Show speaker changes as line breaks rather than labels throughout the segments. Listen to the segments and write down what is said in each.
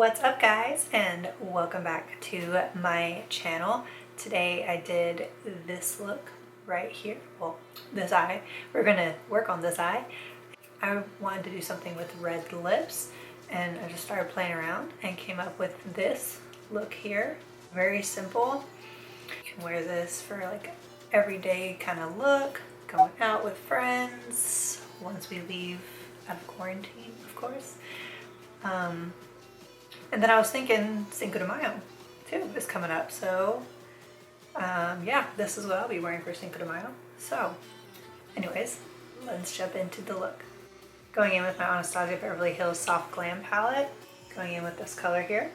What's up guys, and welcome back to my channel. Today I did this look right here. Well, this eye. We're gonna work on this eye. I wanted to do something with red lips and I just started playing around and came up with this look here. Very simple. You can wear this for like everyday kind of look, going out with friends once we leave out of quarantine, of course. And then I was thinking Cinco de Mayo too is coming up, so yeah, this is what I'll be wearing for Cinco de Mayo. So anyways, let's jump into the look. Going in with my Anastasia Beverly Hills Soft Glam palette, going in with this color here,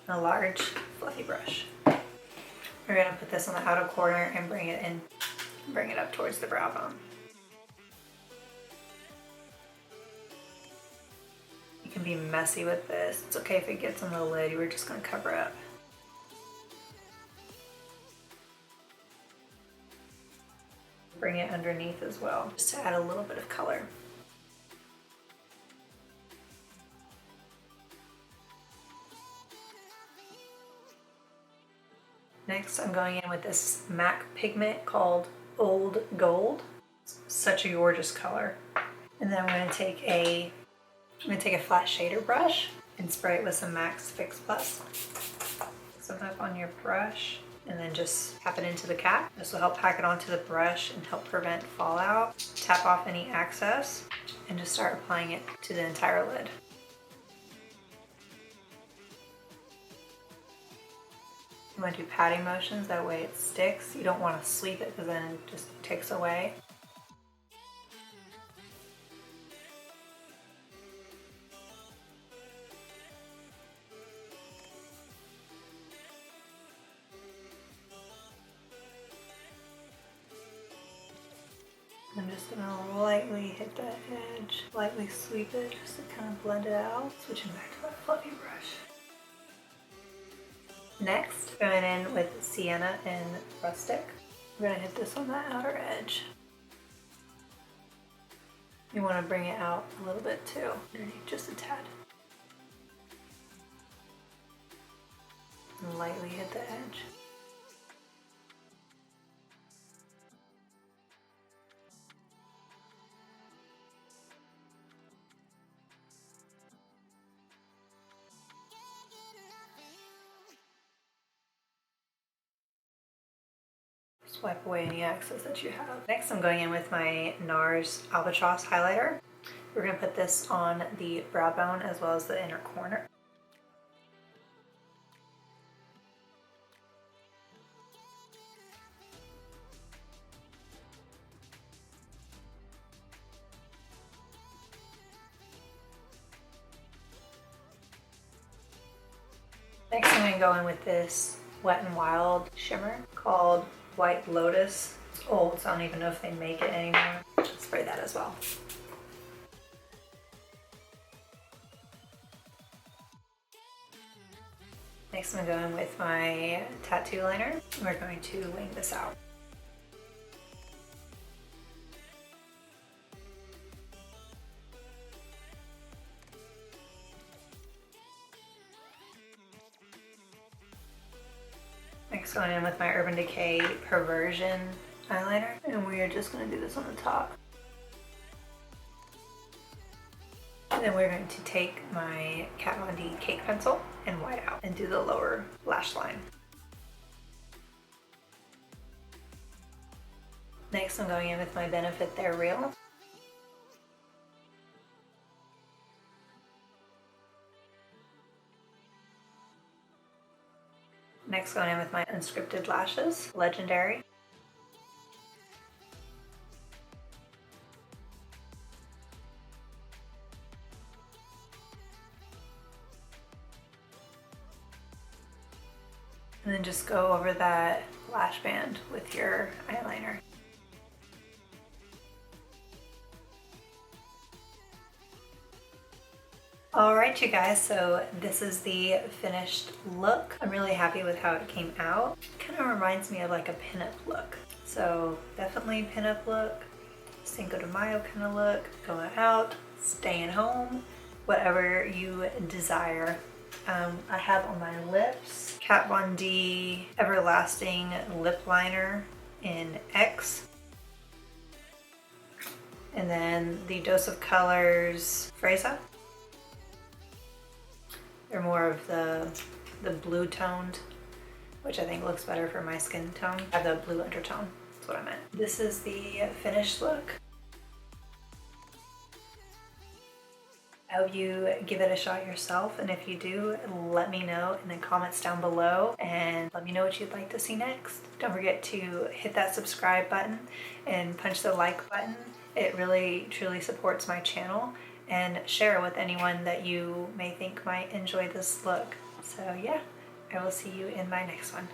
and a large fluffy brush. We're gonna put this on the outer corner and bring it up towards the brow bone. You can be messy with this. It's okay if it gets on the lid. We're just going to cover up. Bring it underneath as well, just to add a little bit of color. Next, I'm going in with this MAC pigment called Old Gold. It's such a gorgeous color. And then I'm going to take a flat shader brush and spray it with some MAC's Fix Plus. Some up on your brush and then just tap it into the cap. This will help pack it onto the brush and help prevent fallout. Tap off any excess and just start applying it to the entire lid. You want to do patting motions, that way it sticks. You don't want to sweep it because then it just takes away. I'm just going to lightly hit that edge, lightly sweep it just to kind of blend it out. Switching back to that fluffy brush. Next, going in with Sienna and Rustic. We're going to hit this on that outer edge. You want to bring it out a little bit too, underneath just a tad. And lightly hit the edge. Wipe away any excess that you have. Next, I'm going in with my NARS Albatross highlighter. We're going to put this on the brow bone as well as the inner corner. Next, I'm going to go in with this Wet n Wild shimmer called White Lotus. It's old, so I don't even know if they make it anymore. Spray that as well. Next, I'm going with my tattoo liner. We're going to wing this out. Next, going in with my Urban Decay Perversion eyeliner, and we are just going to do this on the top. And then we're going to take my Kat Von D cake pencil and white out and do the lower lash line. Next, I'm going in with my Benefit They're Real. Next, going in with my Unscripted lashes, Legendary. And then just go over that lash band with your eyeliner. Alright you guys, so this is the finished look. I'm really happy with how it came out. It kind of reminds me of like a pinup look. So definitely pinup look, Cinco de Mayo kind of look, going out, staying home, whatever you desire. I have on my lips Kat Von D Everlasting Lip Liner in X. And then the Dose of Colors Fresa. They're more of the blue toned, which I think looks better for my skin tone. I have the blue undertone, that's what I meant. This is the finished look. I hope you give it a shot yourself, and if you do, let me know in the comments down below and let me know what you'd like to see next. Don't forget to hit that subscribe button and punch the like button. It really truly supports my channel, and share with anyone that you may think might enjoy this look. So yeah, I will see you in my next one.